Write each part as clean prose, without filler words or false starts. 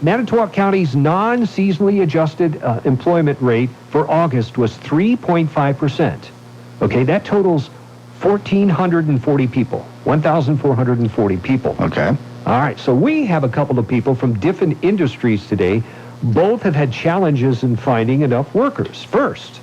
Manitowoc County's non-seasonally adjusted employment rate for August was 3.5%. Okay, that totals 1,440 people. 1,440 people. Okay. All right, so we have a couple of people from different industries today. Both have had challenges in finding enough workers. First,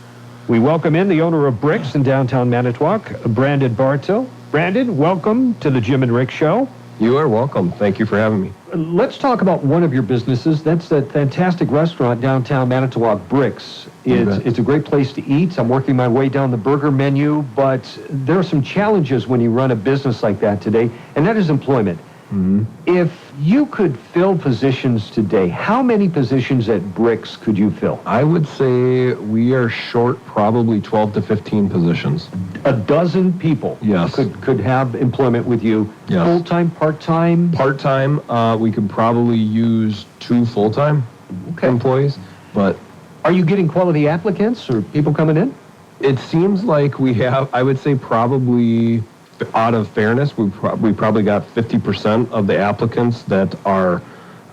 we welcome in the owner of Brix in downtown Manitowoc, Brandon Bartow. Brandon, welcome to the Jim and Rick Show. You are welcome. Thank you for having me. Let's talk about one of your businesses. That's that fantastic restaurant downtown Manitowoc, Brix. It's a great place to eat. I'm working my way down the burger menu, but there are some challenges when you run a business like that today, and that is employment. Mm-hmm. If you could fill positions today, how many positions at Brix could you fill? I would say we are short probably 12 to 15 positions. A dozen people Yes. could have employment with you. Yes. Full-time, part-time? Part-time, we could probably use 2 full-time employees, but Are you getting quality applicants or people coming in? it seems like we have, I would say probably, out of fairness, we probably got 50% of the applicants that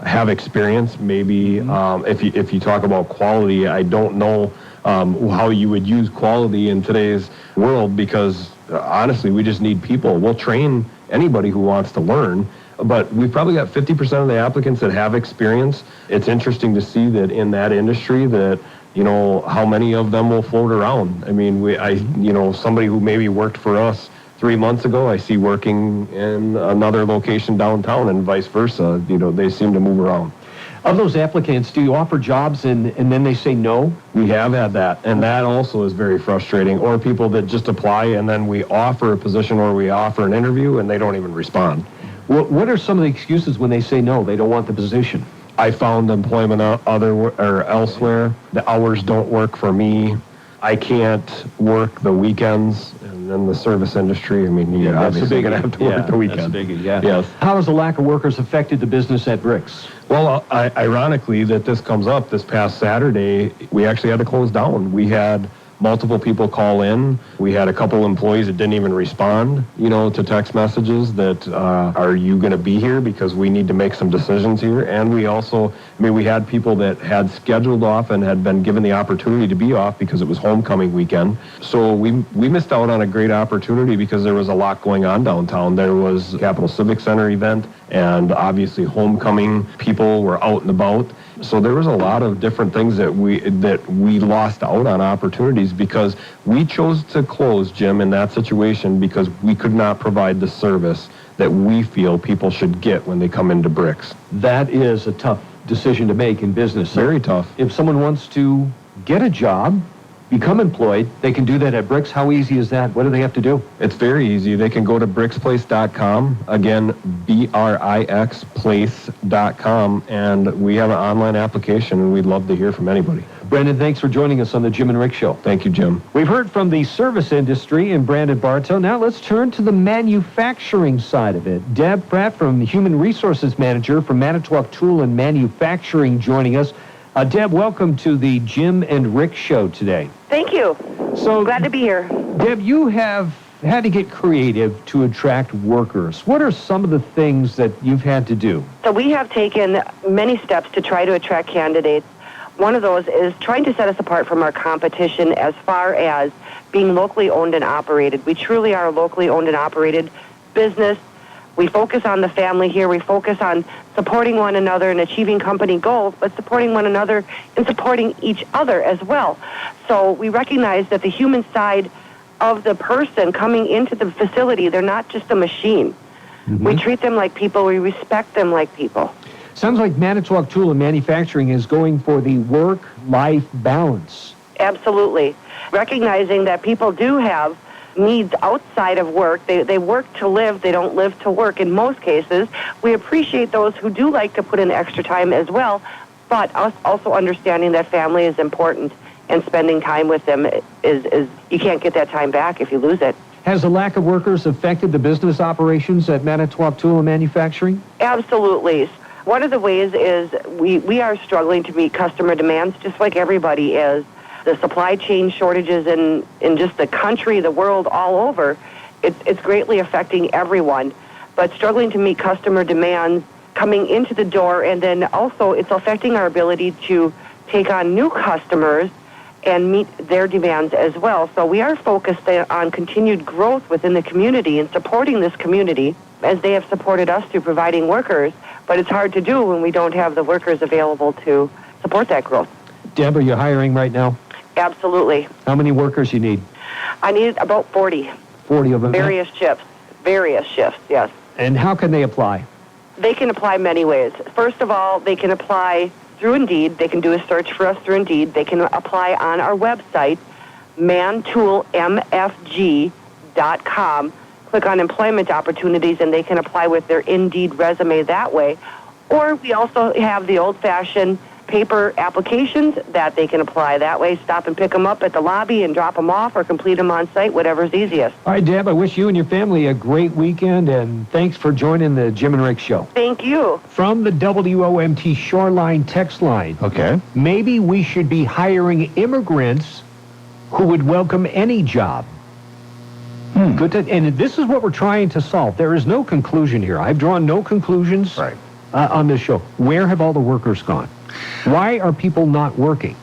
have experience. Maybe if you talk about quality, I don't know how you would use quality in today's world, because honestly, we just need people. We'll train anybody who wants to learn, but we've probably got 50% of the applicants that have experience. It's interesting to see that in that industry that, you know, how many of them will float around. I mean, somebody who maybe worked for us 3 months ago, I see working in another location downtown, and vice versa. You know, they seem to move around. Of those applicants, do you offer jobs and then they say no? We have had that, and that also is very frustrating. Or people that just apply and then we offer a position or we offer an interview and they don't even respond. What are some of the excuses when they say no, they don't want the position? I found employment elsewhere. The hours don't work for me. I can't work the weekends. And then the service industry, I mean, you're obviously going to have to work the weekend. That's a biggie, yeah. Yes. How has the lack of workers affected the business at Brix? Well, ironically, that this comes up this past Saturday, we actually had to close down. We had multiple people call in. We had a couple employees that didn't even respond, to text messages that, are you going to be here? Because we need to make some decisions here. And we also, we had people that had scheduled off and had been given the opportunity to be off because it was homecoming weekend. So we missed out on a great opportunity because there was a lot going on downtown. There was a Capital Civic Center event, and obviously homecoming people were out and about. So there was a lot of different things that we lost out on opportunities because we chose to close, Jim, in that situation because we could not provide the service that we feel people should get when they come into Brix. That is a tough decision to make in business. Very tough. If someone wants to get a job, become employed, they can do that at Brix. How easy is that? What do they have to do? It's very easy. They can go to brixplace.com, again, brixplace.com, and we have an online application, and we'd love to hear from anybody. Brandon, thanks for joining us on the Jim and Rick Show. Thank you, Jim. We've heard from the service industry in Brandon Bartow. Now let's turn to the manufacturing side of it. Deb Pratt, from Human Resources Manager for Manitowoc Tool and Manufacturing, joining us. Deb, welcome to the Jim and Rick Show today. Thank you. So, glad to be here. Deb, you have had to get creative to attract workers. What are some of the things that you've had to do? So we have taken many steps to try to attract candidates. One of those is trying to set us apart from our competition as far as being locally owned and operated. We truly are a locally owned and operated business. We focus on the family here. We focus on supporting one another and achieving company goals, but supporting one another and supporting each other as well. So we recognize that the human side of the person coming into the facility, they're not just a machine. Mm-hmm. We treat them like people. We respect them like people. Sounds like Manitowoc Tool and Manufacturing is going for the work-life balance. Absolutely. Recognizing that people do have needs outside of work. They work to live. They don't live to work in most cases. We appreciate those who do like to put in extra time as well, but us also understanding that family is important and spending time with them is you can't get that time back if you lose it. Has the lack of workers affected the business operations at Manitowoc Tool and Manufacturing? Absolutely. One of the ways is we are struggling to meet customer demands just like everybody is. The supply chain shortages in just the country, the world, all over, it's greatly affecting everyone. But struggling to meet customer demands coming into the door, and then also it's affecting our ability to take on new customers and meet their demands as well. So we are focused on continued growth within the community and supporting this community as they have supported us through providing workers, but it's hard to do when we don't have the workers available to support that growth. Deb, are you hiring right now? Absolutely. How many workers you need? I need about 40. 40 of them. Various shifts, yes. And how can they apply? They can apply many ways. First of all, they can apply through Indeed. They can do a search for us through Indeed. They can apply on our website, mantoolmfg.com. Click on employment opportunities, and they can apply with their Indeed resume that way. Or we also have the old-fashioned paper applications that they can apply that way. Stop and pick them up at the lobby and drop them off, or complete them on site, whatever's easiest. All right, Deb, I wish you and your family a great weekend, and thanks for joining the Jim and Rick Show. Thank you. From the WOMT Shoreline text line. Okay. Maybe we should be hiring immigrants who would welcome any job. Good. And this is what we're trying to solve. There is no conclusion here. I've drawn no conclusions on this show. Where have all the workers gone? Why are people not working?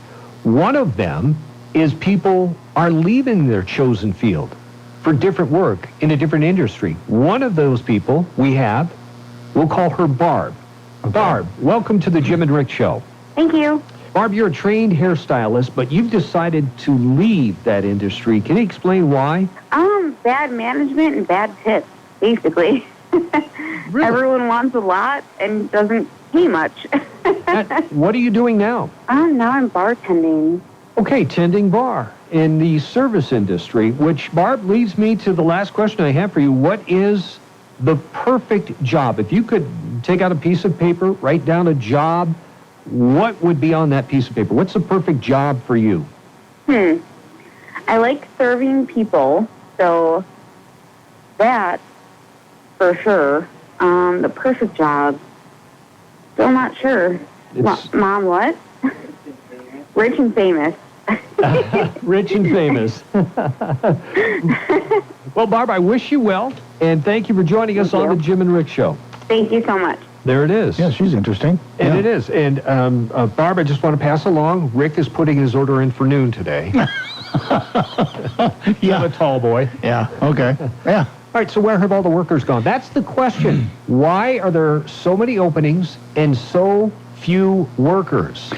One of them is people are leaving their chosen field for different work in a different industry. One of those people we'll call her Barb. Okay. Barb, welcome to the Jim and Rick Show. Thank you. Barb, you're a trained hairstylist, but you've decided to leave that industry. Can you explain why? Bad management and bad tips, basically. Really? Everyone wants a lot and doesn't pay much. What are you doing now? Now I'm bartending. Okay, tending bar in the service industry, which, Barb, leads me to the last question I have for you. What is the perfect job? If you could take out a piece of paper, write down a job, what would be on that piece of paper? What's the perfect job for you? I like serving people, so that, for sure. The perfect job, still not sure. Mom, what? Rich and famous. Rich and famous. Well, Barb, I wish you well, and thank you for joining us on the Jim and Rick Show. Thank you so much. There it is. Yeah, she's interesting. And it is. And Barb, I just want to pass along, Rick is putting his order in for noon today. Yeah. I'm a tall boy. Yeah, okay. Yeah. All right, so where have all the workers gone? That's the question. Why are there so many openings and so few workers?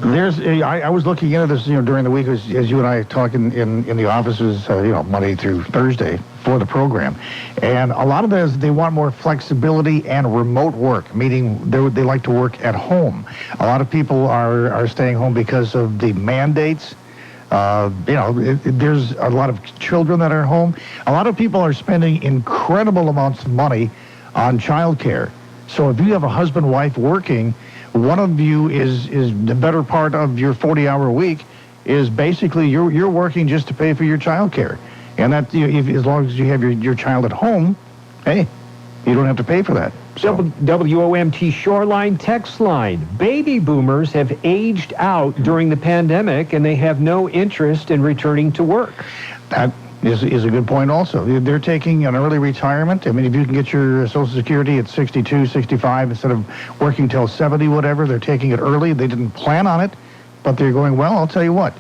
I was looking into this, during the week as you and I talk in the offices, Monday through Thursday for the program. And a lot of it is they want more flexibility and remote work, meaning they like to work at home. A lot of people are staying home because of the mandates. There's a lot of children that are home. A lot of people are spending incredible amounts of money on childcare. So if you have a husband-wife working, one of you is the better part of your 40-hour week is basically you're working just to pay for your childcare. And that as long as you have your child at home, hey, you don't have to pay for that. So. WOMT Shoreline text line. Baby boomers have aged out during the pandemic, and they have no interest in returning to work. That is a good point also. They're taking an early retirement. I mean, if you can get your Social Security at 62, 65, instead of working till 70, whatever, they're taking it early. They didn't plan on it, but they're going, well, I'll tell you what,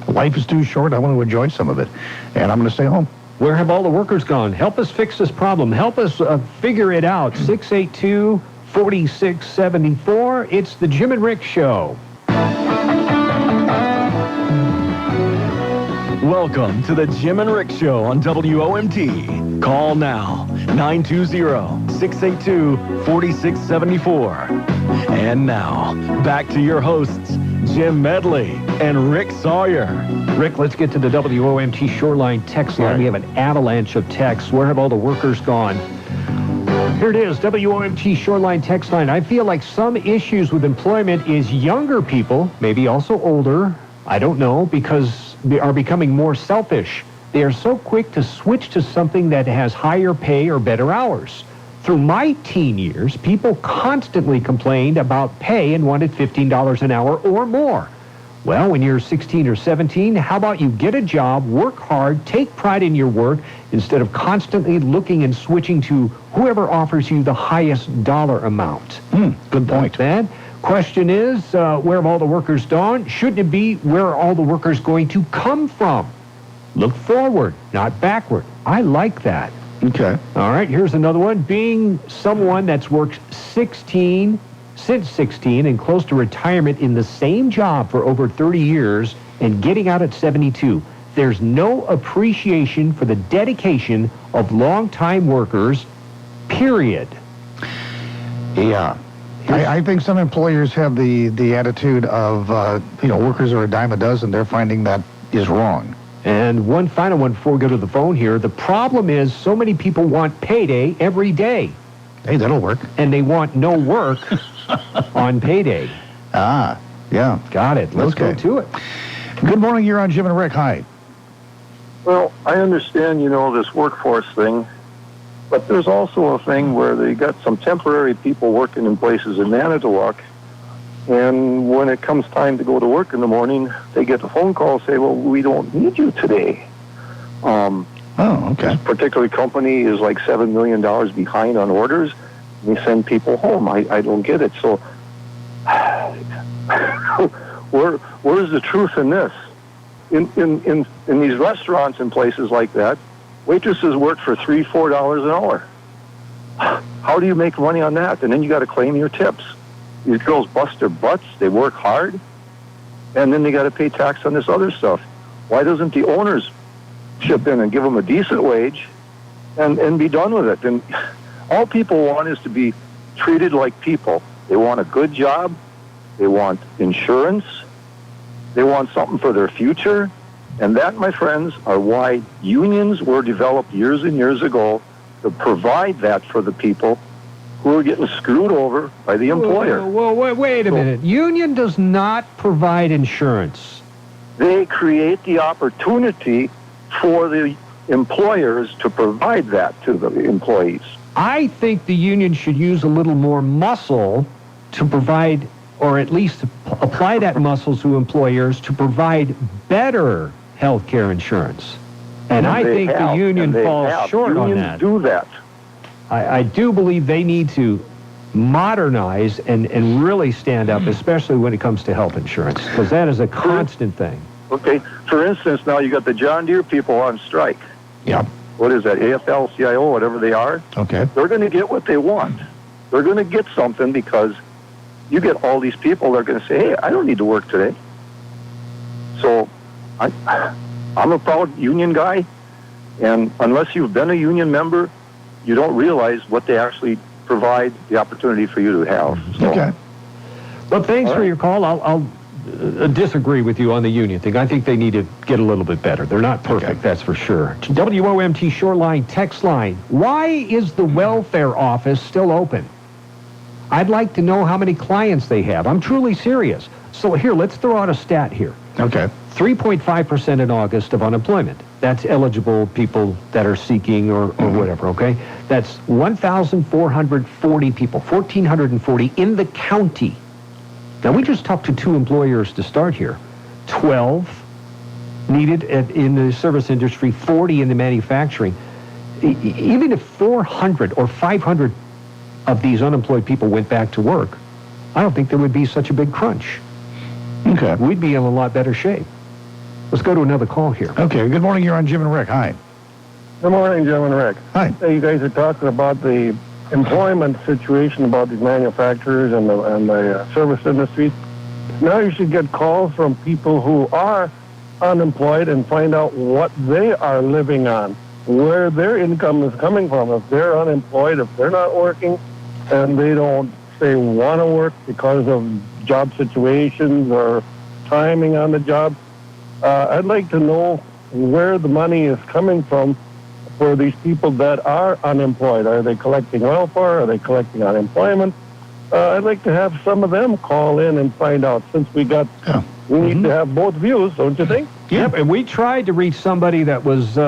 life is too short. I want to enjoy some of it, and I'm going to stay home. Where have all the workers gone? Help us fix this problem. Help us figure it out. 682-4674. It's the Jim and Rick Show. Welcome to the Jim and Rick Show on WOMT. Call now, 920-682-4674. And now, back to your hosts, Jim Medley and Rick Sawyer. Rick, let's get to the WOMT Shoreline text line. We have an avalanche of texts. Where have all the workers gone? Here it is, WOMT Shoreline text line. I feel like some issues with employment is younger people, maybe also older, I don't know, because they are becoming more selfish. They are so quick to switch to something that has higher pay or better hours. Through my teen years, people constantly complained about pay and wanted $15 an hour or more. Well, when you're 16 or 17, how about you get a job, work hard, take pride in your work, instead of constantly looking and switching to whoever offers you the highest dollar amount? Good point. Then, question is, where have all the workers gone? Shouldn't it be, where are all the workers going to come from? Look forward, not backward. I like that. Okay. All right, here's another one. Being someone that's worked since 16 and close to retirement in the same job for over 30 years and getting out at 72. There's no appreciation for the dedication of long-time workers, period. Yeah. I think some employers have the attitude of, workers are a dime a dozen. They're finding that is wrong. And one final one before we go to the phone here. The problem is so many people want payday every day. Hey, that'll work. And they want no work on payday. Ah, yeah. Got it. Let's go to it. Good morning. You're on Jim and Rick. Hi. Well, I understand, this workforce thing, but there's also a thing where they got some temporary people working in places in Manitowoc, and when it comes time to go to work in the morning, they get a phone call say, well, we don't need you today. Okay. This particular company is like $7 million behind on orders. We send people home. I don't get it. So where's the truth in this? In these restaurants and places like that, waitresses work for $3, $4 an hour. How do you make money on that? And then you got to claim your tips. These girls bust their butts. They work hard. And then they got to pay tax on this other stuff. Why doesn't the owners chip in and give them a decent wage and be done with it? And all people want is to be treated like people. They want a good job. They want insurance. They want something for their future. And that, my friends, are why unions were developed years and years ago, to provide that for the people who are getting screwed over by the employer. Well, wait a minute. Union does not provide insurance. They create the opportunity for the employers to provide that to the employees. I think the union should use a little more muscle to provide, or at least apply that muscle to employers to provide better health care insurance. And I think the union falls short on that. Unions do that. I do believe they need to modernize and really stand up, especially when it comes to health insurance, because that is a constant thing. Okay. For instance, now you got the John Deere people on strike. Yeah. What is that? AFL-CIO, whatever they are. Okay. They're going to get what they want. They're going to get something because you get all these people that are going to say, hey, I don't need to work today. So I'm a proud union guy, and unless you've been a union member, you don't realize what they actually provide the opportunity for you to have. So, Okay. Well, thanks for your call. I'll disagree with you on the union thing. I think they need to get a little bit better. They're not perfect, that's for sure. WOMT Shoreline text line. Why is the welfare office still open? I'd like to know how many clients they have. I'm truly serious. So here, let's throw out a stat here. Okay. 3.5% in August of unemployment. That's eligible people that are seeking or whatever, okay? That's 1,440 people, 1,440 in the county. Now, we just talked to 2 employers to start here. 12 needed in the service industry, 40 in the manufacturing. Even if 400 or 500 of these unemployed people went back to work, I don't think there would be such a big crunch. Okay. We'd be in a lot better shape. Let's go to another call here. Okay. Good morning. You're on Jim and Rick. Hi. Good morning, Jim and Rick. Hi. Hey, you guys are talking about the employment situation about these manufacturers and the service industries. Now you should get calls from people who are unemployed and find out what they are living on, where their income is coming from. If they're unemployed, if they're not working, and they don't, say, want to work because of job situations or timing on the job, I'd like to know where the money is coming from for these people that are unemployed. Are they collecting welfare? Are they collecting unemployment? I'd like to have some of them call in and find out, since we need to have both views, don't you think? Yep, and we tried to reach somebody that was,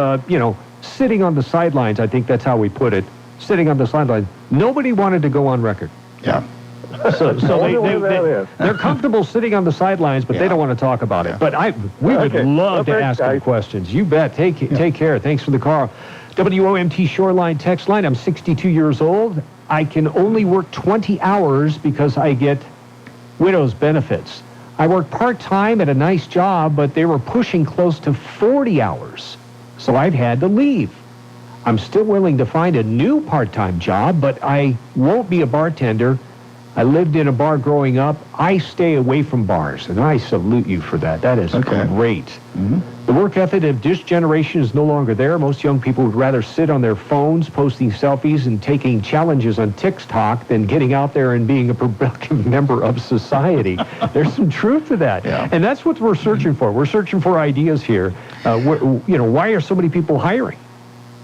sitting on the sidelines. I think that's how we put it. Sitting on the sidelines. Nobody wanted to go on record. Yeah. So that is. they're comfortable sitting on the sidelines, but they don't want to talk about it. But we would love to ask them questions. You bet. Take care. Thanks for the call. WOMT Shoreline text line. I'm 62 years old. I can only work 20 hours because I get widow's benefits. I work part-time at a nice job, but they were pushing close to 40 hours. So I've had to leave. I'm still willing to find a new part-time job, but I won't be a bartender. I lived in a bar growing up. I stay away from bars, and I salute you for that. That is great. Mm-hmm. The work ethic of this generation is no longer there. Most young people would rather sit on their phones, posting selfies and taking challenges on TikTok than getting out there and being a productive member of society. There's some truth to that. Yeah. And that's what we're searching for. We're searching for ideas here. Why are so many people hiring?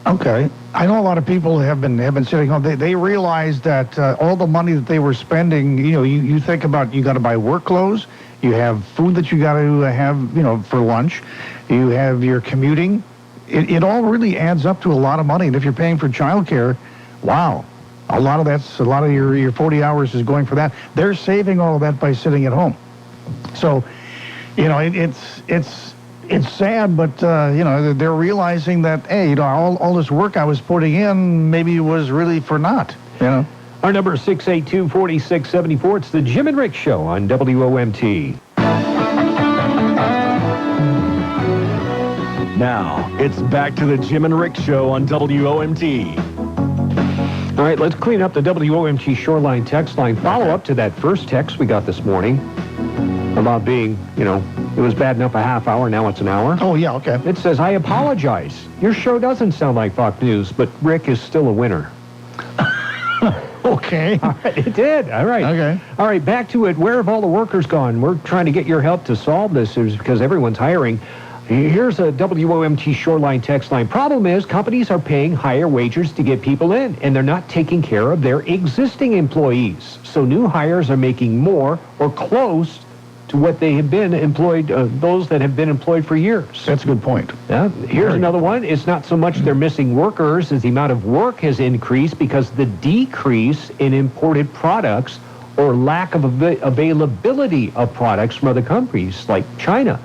Okay. I know a lot of people have been sitting home. They realize that all the money that they were spending, you think about, you got to buy work clothes, you have food that you got to have, for lunch, you have your commuting. It all really adds up to a lot of money. And if you're paying for childcare, wow, a lot of your 40 hours is going for that. They're saving all of that by sitting at home. So, it's sad, but, they're realizing that, hey, all this work I was putting in maybe was really for naught, Our number is 682-4674. It's the Jim and Rick Show on WOMT. Now, it's back to the Jim and Rick Show on WOMT. All right, let's clean up the WOMT Shoreline text line. Follow up to that first text we got this morning about being, it was bad enough a half hour, now it's an hour. Oh, yeah, okay. It says, I apologize. Your show doesn't sound like Fox News, but Rick is still a winner. Okay. All right, it did. All right. Okay. All right, back to it. Where have all the workers gone? We're trying to get your help to solve this because everyone's hiring. Here's a WOMT Shoreline text line. Problem is, companies are paying higher wages to get people in, and they're not taking care of their existing employees. So new hires are making more or close to what they have been employed, those that have been employed for years. That's a good point. Yeah. Here's another one. It's not so much they're missing workers as the amount of work has increased because the decrease in imported products or lack of availability of products from other countries like China.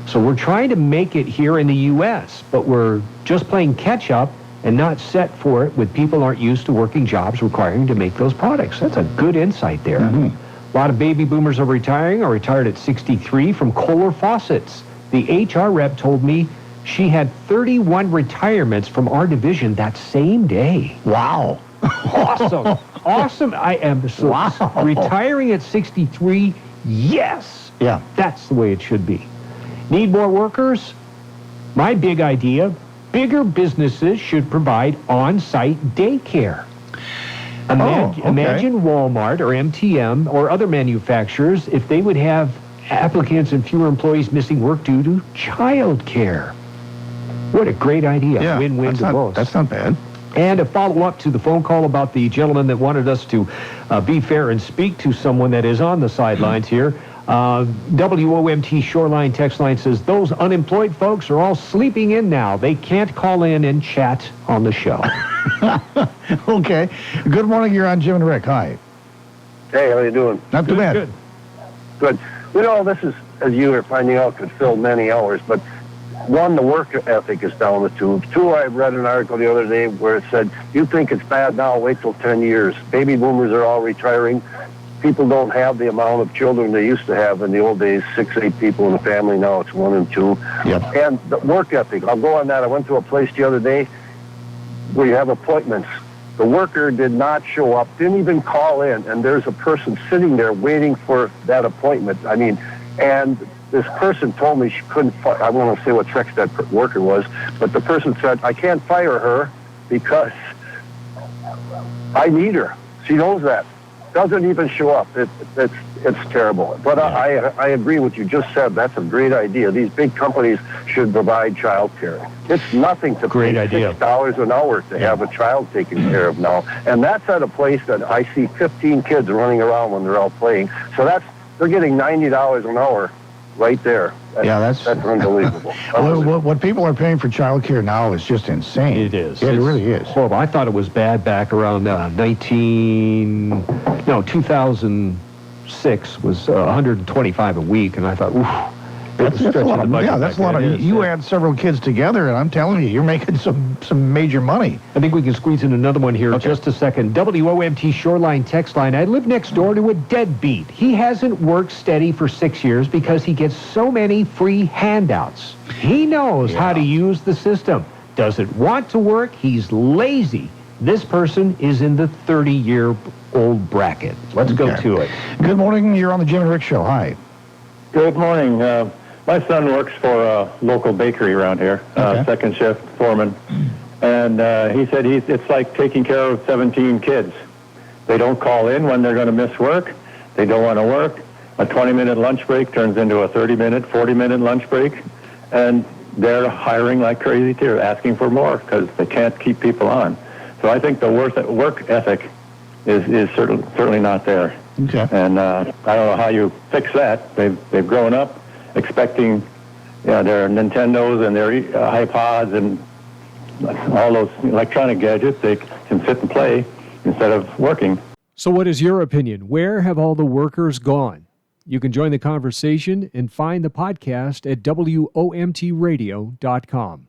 So we're trying to make it here in the U.S., but we're just playing catch up and not set for it with people aren't used to working jobs requiring to make those products. That's a good insight there. Mm-hmm. A lot of baby boomers are retiring or retired at 63 from Kohler faucets. The HR rep told me she had 31 retirements from our division that same day. Wow. Awesome. Awesome. I am retiring at 63. Yes. Yeah. That's the way it should be. Need more workers? My big idea, bigger businesses should provide on-site daycare. Imagine Walmart or MTM or other manufacturers if they would have applicants and fewer employees missing work due to child care. What a great idea. Yeah, win-win to both. That's not bad. And a follow-up to the phone call about the gentleman that wanted us to be fair and speak to someone that is on the sidelines here. WOMT Shoreline text line says, those unemployed folks are all sleeping in now. They can't call in and chat on the show. Okay. Good morning. You're on Jim and Rick. Hi. Hey, how you doing? Not too bad. Good. This is, as you are finding out, could fill many hours, but one, the work ethic is down the tubes. Two, I read an article the other day where it said, you think it's bad now, wait till 10 years. Baby boomers are all retiring. People don't have the amount of children they used to have in the old days, 6, 8 people in a family. Now it's 1 and 2. Yep. And the work ethic, I'll go on that. I went to a place the other day where you have appointments. The worker did not show up, didn't even call in, and there's a person sitting there waiting for that appointment. And this person told me she couldn't I won't say what sex that worker was, but the person said, I can't fire her because I need her. She knows that. Doesn't even show up. It's terrible. But I agree with you just said. That's a great idea. These big companies should provide child care. It's nothing to pay $6 an hour to have a child taken care of now. And that's at a place that I see 15 kids running around when they're all playing. So they're getting $90 an hour right there. That's unbelievable. what people are paying for childcare now is just insane. It is. It It's really is. horrible. I thought it was bad back around 2006 was 125 a week, and I thought, oof. That's a lot of, that's a lot of. You add several kids together, and I'm telling you, you're making some major money. I think we can squeeze in another one here. Just a second. WOMT Shoreline text line. I live next door to a deadbeat. He hasn't worked steady for 6 years because he gets so many free handouts. He knows how to use the system. Doesn't want to work. He's lazy. This person is in the 30-year-old bracket. Let's go to it. Good morning. You're on the Jim and Rick Show. Hi. Good morning. My son works for a local bakery around here, second shift foreman, and he said it's like taking care of 17 kids. They don't call in when they're going to miss work. They don't want to work. A 20-minute lunch break turns into a 30-minute, 40-minute lunch break, and they're hiring like crazy too, asking for more because they can't keep people on. So I think the work ethic is certainly not there. Okay. And I don't know how you fix that. They've grown up expecting their Nintendos and their iPods and all those electronic gadgets. They can sit and play instead of working. So what is your opinion? Where have all the workers gone? You can join the conversation and find the podcast at WOMTradio.com.